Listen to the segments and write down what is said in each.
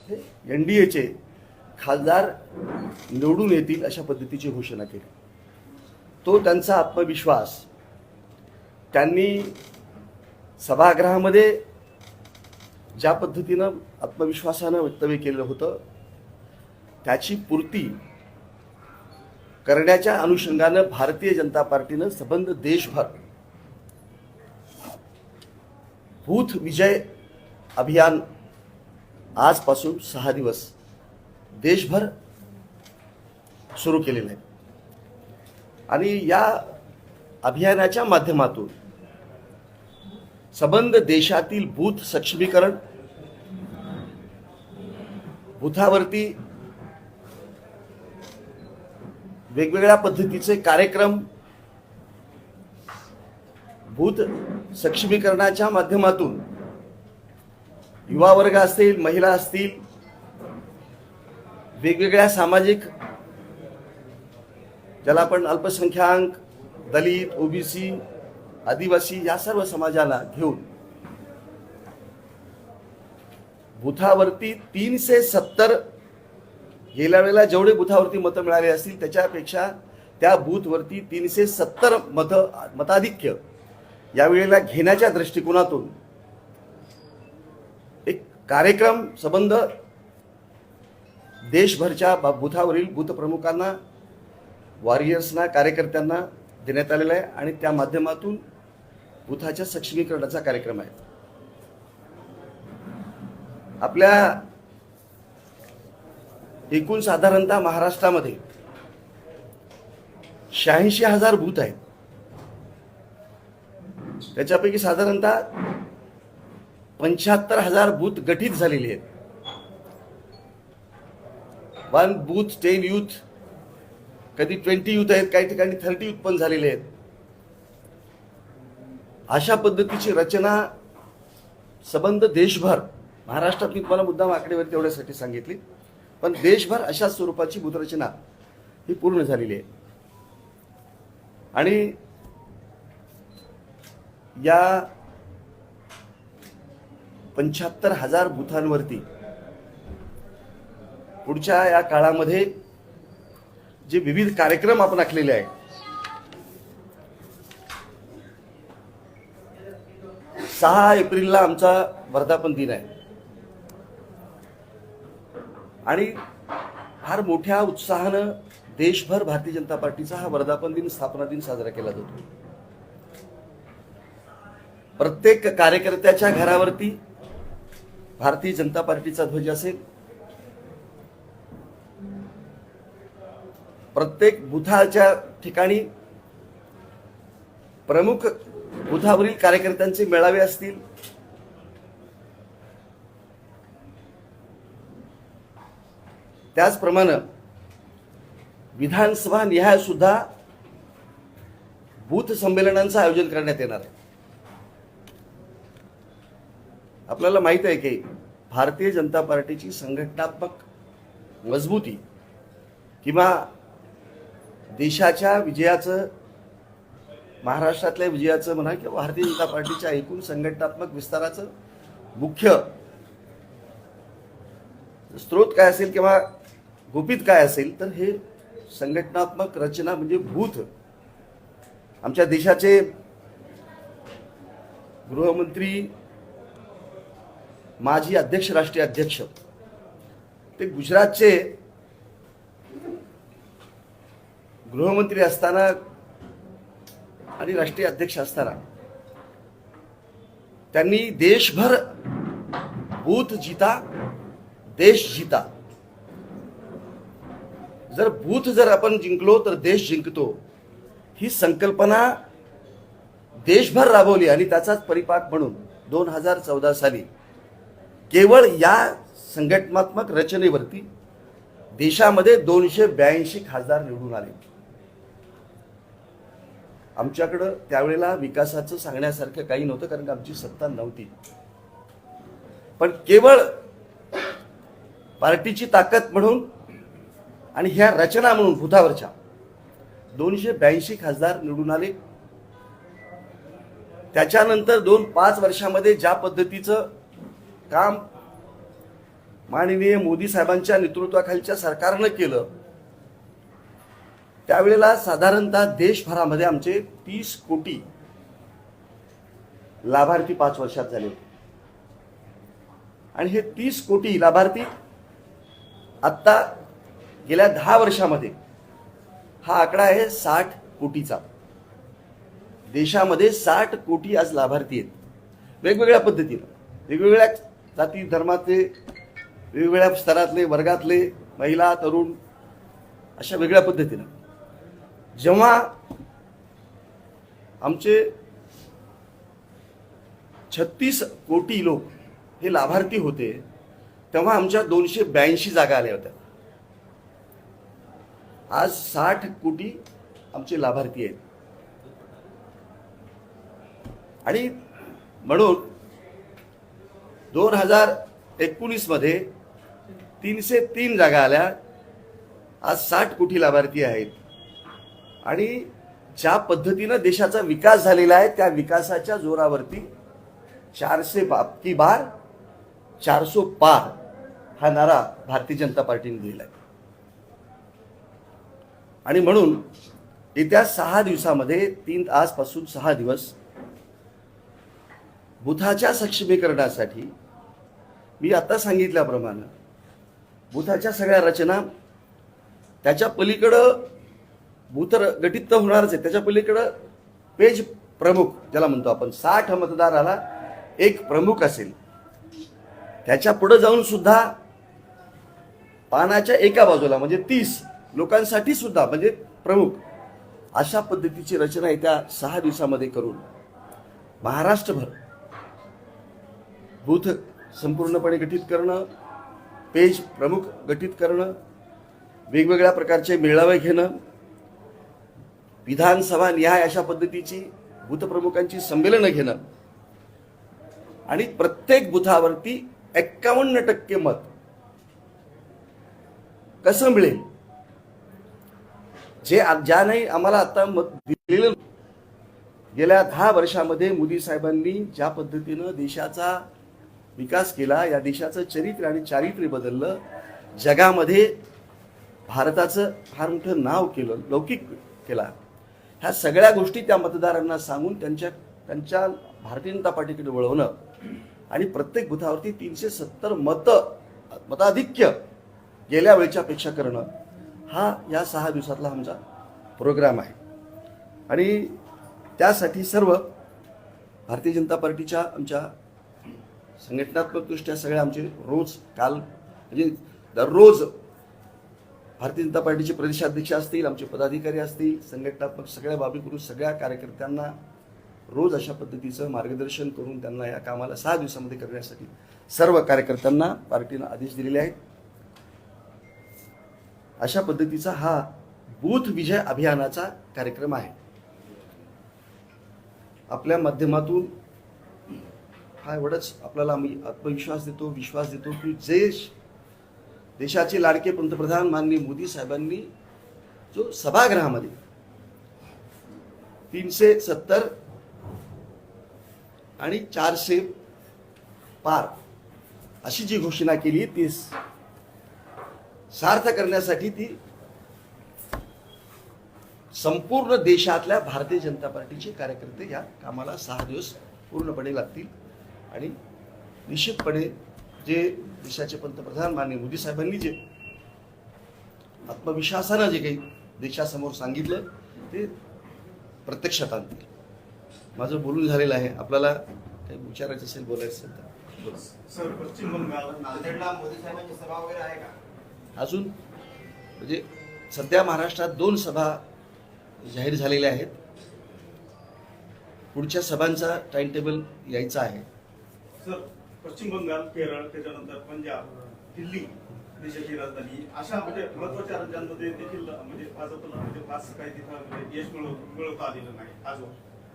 NDAचे खासदार निवडून येतील अशा पद्धतीची घोषणा केली. तो त्यांचा आत्मविश्वास त्यांनी सभागृहामध्ये ज्या पद्धतीनं आत्मविश्वासानं वक्तव्य केलं होतं त्याची पूर्ती करण्याच्या अनुषंगानं भारतीय जनता पार्टीनं संबंध देशभर बूथ विजय अभियान आजपासून 6 दिवस देशभर सुरू केलेलं आहे. आणि या अभियानाच्या माध्यमातून संबंध देशातील बूथ सक्षमीकरण, बूथावरती वेगवेगळ्या पद्धतीचे कार्यक्रम, बूथ सक्षमीकरणाच्या माध्यमातून युवा वर्ग असतील, महिला असतील, वेगवेगळ्या सामाजिक, ज्याला आपण अल्पसंख्याक, दलित, OBC, आदिवासी या सर्व समाजाला घेऊन बुथावरती 370 गेल्या वेळेला जेवढे बुथावरती मतं मिळाले असतील त्याच्यापेक्षा त्या बूथवरती 370 मताधिक्य यावेळेला घेण्याच्या दृष्टिकोनातून एक कार्यक्रम संबंध देशभरच्या बुथावरील बूथ प्रमुखांना, वॉरियर्सना, कार्यकर्त्यांना देण्यात आलेला आहे आणि त्या माध्यमातून बुथाच्या सक्षमीकरणाचा कार्यक्रम आहे. आपल्या एकूण साधारणतः महाराष्ट्रामध्ये 86,000 बूथ आहेत. त्याच्यापैकी साधारणतः 75,000 बूथ गठीत झालेली आहेत. 1 बूथ 10 यूथ, कधी 20 यूथ आहेत, काही ठिकाणी 30 यूथ पण झालेले आहेत. अशा पद्धतीची रचना संबंध देशभर, महाराष्ट्रात मी तुम्हाला मुद्दाम आकडेवारी तेवढ्यासाठी सांगितली, पण देशभर अशा स्वरूपाची बूथरचना ही पूर्ण झालेली आहे. आणि या 75,000 बूथांवरती पुढच्या या काळामध्ये जे विविध कार्यक्रम आपण आखलेले आहेत, 6 एप्रिलला आमचा वर्धापन दिन आहे आणि फार मोठ्या उत्साहानं देशभर भारतीय जनता पार्टीचा हा वर्धापन दिन, स्थापना दिन साजरा केला जातो. प्रत्येक कार्यकर्त्याच्या घरावरती भारतीय जनता पार्टीचा ध्वज असेल. प्रत्येक बुथाच्या ठिकाणी प्रमुख बुथावरील कार्यकर्त्यांचे मेळावे असतील. त्याचप्रमाणे विधानसभा निहाय सुद्धा बूथ संमेलनांचं आयोजन करण्यात येणार आहे. आपल्याला माहित आहे की भारतीय जनता पार्टीची संघटनात्मक मजबूती किंवा देशाच्या विजयाचं, महाराष्ट्रातल्या विजयाचं म्हणा किंवा भारतीय जनता पार्टीच्या एकूण संघटनात्मक विस्ताराचं मुख्य स्रोत काय असेल किंवा गुपित काय असेल तर हे संघटनात्मक रचना म्हणजे बूथ. आमच्या देशाचे गृहमंत्री, माजी अध्यक्ष, राष्ट्रीय अध्यक्ष, ते गुजरातचे गृहमंत्री असताना आणि राष्ट्रीय अध्यक्ष असताना त्यांनी देशभर बूथ जीता देश जीता, जर आपण जिंकलो तर देश जिंकतो ही संकल्पना देशभर राबवली आणि त्याचाच परिपाक म्हणून 2014 साली केवळ या संघटनात्मक रचनेवरती देशामध्ये 282 खासदार निवडून आले. आमच्याकडं त्यावेळेला विकासाचं सांगण्यासारखं काही नव्हतं कारण आमची सत्ता नव्हती, पण केवळ पार्टीची ताकद म्हणून आणि ह्या रचना म्हणून बुथावरच्या 282 खासदार निवडून आले. त्याच्यानंतर 2-5 वर्षामध्ये ज्या पद्धतीचं काम माननीय मोदी साहेबांच्या नेतृत्वाखालच्या सरकारनं केलं, त्यावेळेला साधारणतः देशभरामध्ये आमचे 30 कोटी लाभार्थी 5 वर्षात झाले होते. आणि हे 30 कोटी लाभार्थी आत्ता गेल्या 10 वर्षामध्ये हा आकडा आहे 60 कोटीचा. देशामध्ये 60 कोटी आज लाभार्थी आहेत, वेगवेगळ्या पद्धतीनं, वेगवेगळ्या जाती धर्मातले, वेगवेगळ्या स्तरातले, वर्गातले, महिला, तरुण, अशा वेगळ्या पद्धतीनं. जेव्हा आमचे 36 कोटी लोक हे लाभार्थी होते, तेव्हा आमच्या 282 जागा आल्या होत्या. आज 60 कोटी आमचे लाभार्थी आहेत. आणि म्हणून 2019 मध्ये 303 जागा आल्या. आज 60 कोटी लाभार्थी आहेत. आणि ज्या पद्धतीनं देशाचा विकास झालेला आहे, त्या विकासाच्या जोरावरती 400 की बार 400 पार हा नारा भारतीय जनता पार्टीने दिला आहे. आणि म्हणून येत्या 6 दिवसामध्ये आजपासून 6 दिवस बुथाच्या सक्षमीकरणासाठी मी आता सांगितल्याप्रमाणे बुथाच्या सगळ्या रचना, त्याच्या पलीकडं बूथ गठीत तर होणारच आहे, त्याच्या पलीकडं पेज प्रमुख ज्याला म्हणतो आपण, 60 मतदाराला एक प्रमुख असेल. त्याच्या पुढे जाऊन सुद्धा पानाच्या एका बाजूला म्हणजे 30 लोकांसाठी सुद्धा म्हणजे प्रमुख, अशा पद्धतीची रचना येत्या 6 दिवसामध्ये करून महाराष्ट्रभर बूथ संपूर्णपणे गठीत करणं, पेज प्रमुख गठीत करणं, वेगवेगळ्या प्रकारचे मेळावे घेणं, विधानसभा निहाय अशा पद्धतीची बूथ प्रमुखांची संमेलनं घेणं आणि प्रत्येक बुथावरती 51% मत कसं मिळेल, ज्याने आम्हाला आता मत दिलेलं. गेल्या 10 वर्षामध्ये मोदी साहेबांनी ज्या पद्धतीनं देशाचा विकास केला, या देशाचं चरित्र आणि चारित्र्य बदललं, जगामध्ये भारताचं फार मोठं नाव केलं, लौकिक केला. ह्या सगळ्या गोष्टी त्या मतदारांना सांगून त्यांच्या भारतीय जनता पार्टीकडे वळवणं आणि प्रत्येक बुथावरती 370 मताधिक्य गेल्या वेळच्या पेक्षा करणं, हा या 6 दिवसातला आमचा प्रोग्राम आहे. आणि त्यासाठी सर्व भारतीय जनता पार्टीच्या आमच्या संघटनात्मकदृष्ट्या सगळे आमचे काल म्हणजे दररोज भारतीय जनता पार्टीचे प्रदेशाध्यक्ष असतील, आमचे पदाधिकारी असतील, संघटनात्मक सगळ्या बाबी करून सगळ्या कार्यकर्त्यांना रोज अशा पद्धतीचं मार्गदर्शन करून त्यांना या कामाला 6 दिवसामध्ये करण्यासाठी सर्व कार्यकर्त्यांना पार्टीनं आदेश दिलेले आहेत. अशा पद्धतीचा हा बूथ विजय अभियानाचा कार्यक्रम आहे. आपल्या माध्यमातून हा एवढंच आपल्याला आम्ही आत्मविश्वास देतो, विश्वास देतो की देशाचे लाडके पंतप्रधान माननीय मोदी साहेबांनी जो सभागृहामध्ये 370 आणि 400 पार अशी जी घोषणा केली, ती सार्थ करण्यासाठी ती संपूर्ण देशातल्या भारतीय जनता पार्टीचे कार्यकर्ते या कामाला 6 दिवस पूर्णपणे लागतील. आणि निश्चितपणे जे देशाचे पंतप्रधान माननीय मोदी साहेबांनी जे आत्मविश्वासानं जे काही देशासमोर सांगितलं ते प्रत्यक्षात आणतील. माझं बोलून झालेलं आहे. आपल्याला काही विचारायचं असेल, बोलायचं असेल तर बोला. सर, पश्चिम बंगाल नांदेडला मोदी साहेबांची सभा वगैरे आहे का? अजून म्हणजे सध्या महाराष्ट्रात 2 सभा जाहीर झालेल्या आहेत. पुढच्या सभांचा टाइम टेबल यायचा आहे. सर, पश्चिम बंगाल, केरळ, त्याच्यानंतर पंजाब, दिल्ली देशाची राजधानी अशा म्हणजे महत्वाच्या राज्यांमध्ये देखील म्हणजे भाजपला म्हणजे फारसं काही तिथं यश मिळवता आलेलं नाही आजवर,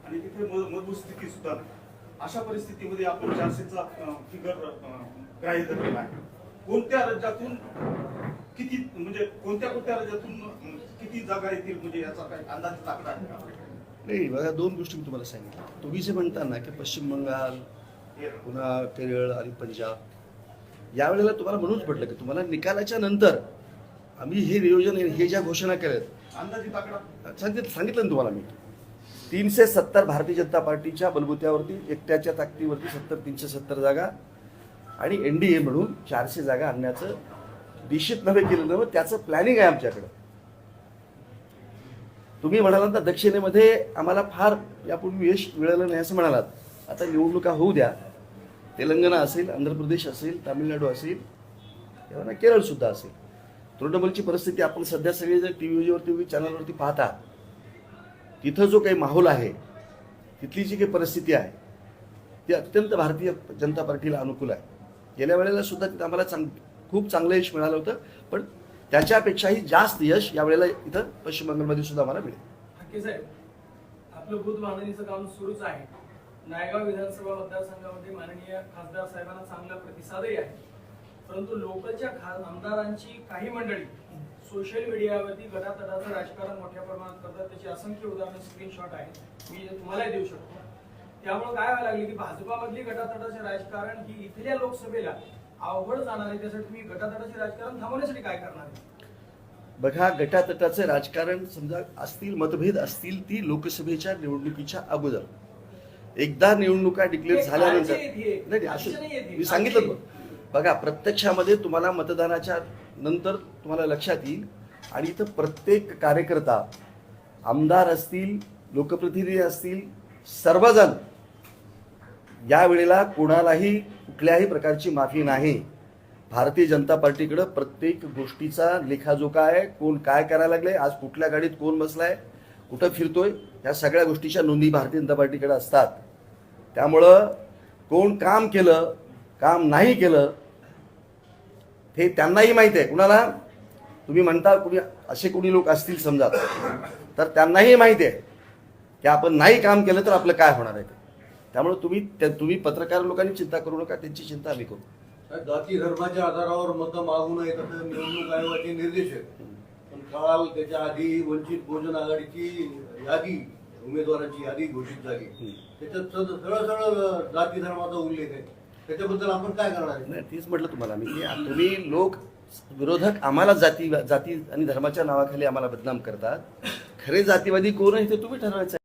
आणि तिथे मजबूत स्थिती सुद्धा नाही. अशा परिस्थितीमध्ये आपण 400चा फिगर ग्राह्य धरलेला आहे. कोणत्या राज्यातून किती म्हणजे कोणत्या राज्यातून किती जागा येतील म्हणजे याचा काही अंदाज आकडा आहे का? नाही, बघा 2 गोष्टी मी तुम्हाला सांगितल्या. तुम्ही जे म्हणता ना की पश्चिम बंगाल, पुन्हा केरळ आणि पंजाब यावेळेला तुम्हाला म्हणूनच म्हटलं की तुम्हाला निकालाच्या नंतर आम्ही हे नियोजन हे ज्या घोषणा केल्यात अंदाजित आकडा सांगितलं ना तुम्हाला मी 370 भारतीय जनता पार्टीच्या बलबुत्यावरती एकट्याच्या ताकदीवरती 370 जागा आणि NDA म्हणून 400 जागा आणण्याचं निश्चित नव्हे केलं नव्हे त्याचं प्लॅनिंग आहे आमच्याकडं. तुम्ही म्हणालात ना दक्षिणेमध्ये आम्हाला फार यापूर्वी यश मिळालं नाही असं म्हणालात. आता निवडणुका होऊ द्या. तेलंगणा असेल, आंध्र प्रदेश असेल, तामिळनाडू असेल, किंवा केरळ सुद्धा असेल. तृणमूलची परिस्थिती आपण सध्या सगळे जर टीव्हीवरती चॅनलवरती पाहता, तिथं जो काही माहोल आहे, तिथली जी काही परिस्थिती आहे ती अत्यंत भारतीय जनता पार्टीला अनुकूल आहे. गेल्या वेळेला सुद्धा तिथं आम्हाला खूप चांगलं यश मिळालं होतं, पण त्याच्यापेक्षाही जास्त यश यावेळेला इथं पश्चिम बंगालमध्ये सुद्धा आम्हाला मिळेल. हक्के साहेब, आपलं बूथ बांधणीचं काम सुरूच आहे. नायगाव विधानसभा मतदारसंघामध्ये माननीय खासदार साहेबांना चांगला प्रतिसादही आहे. परंतु लोकलच्या आमदारांची काही मंडळी सोशल मीडियावरती गटातटाचं राजकारण मोठ्या प्रमाणात करतात. त्याची असंख्य उदाहरणं स्क्रीनशॉट आहेत, मी तुम्हालाही देऊ शकतो. त्यामुळे काय व्हायला लागले की भाजपामधली गटातटाचे राजकारण ही इथल्या लोकसभेला अवघड जाणार आहे. त्यासाठी तुम्ही गटातटाचे राजकारण थांबवण्यासाठी काय करणार आहे? बघा, गटातटाचे राजकारण समजा असतील, मतभेद असतील, ती लोकसभेच्या निवडणुकीच्या अगोदर एकदा निवडणुका डिक्लेअर झाल्यानंतर नाही असं मी सांगितलं. बघा, प्रत्यक्षामध्ये तुम्हाला मतदानाच्या नंतर तुम्हाला लक्षात येईल. आणि इथं प्रत्येक कार्यकर्ता, आमदार असतील, लोकप्रतिनिधी असतील, सर्वजण यावेळेला कोणालाही कुठल्याही प्रकारची माफी नाही. भारतीय जनता पार्टीकडं प्रत्येक गोष्टीचा लेखाजोखा आहे. कोण काय करायला लागले, आज कुठल्या गाडीत कोण बसलाय, कुठं फिरतोय, या सगळ्या गोष्टीच्या नोंदी भारतीय जनता पार्टीकडे असतात. त्यामुळं कोण काम केलं, काम नाही केलं हे त्यांनाही माहिती आहे. कुणाला तुम्ही म्हणता कुणी असे कोणी लोक असतील समजा, तर त्यांनाही माहिती आहे की आपण नाही काम केलं तर आपलं काय होणार आहे. त्यामुळे तुम्ही पत्रकार लोकांनी चिंता करू नका, त्यांची चिंता आम्ही करू. जाती धर्माच्या आधारावर मतं मागू नये असं निवडणूक आयोगाचे निर्देश आहेत. पण काल त्याच्या आधी वंचित बहुजन आघाडीची यादी, उमेदवारांची यादी घोषित झाली. त्याच्यात सरळ सरळ जाती धर्माचा उल्लेख आहे. त्याच्याबद्दल आपण काय करणार आहे? नाही, तीच म्हटलं तुम्हाला मी की तुम्ही लोक विरोधक आम्हाला जाती आणि धर्माच्या नावाखाली आम्हाला बदनाम करतात. खरे जातीवादी कोण आहे ते तुम्ही ठरवायचं.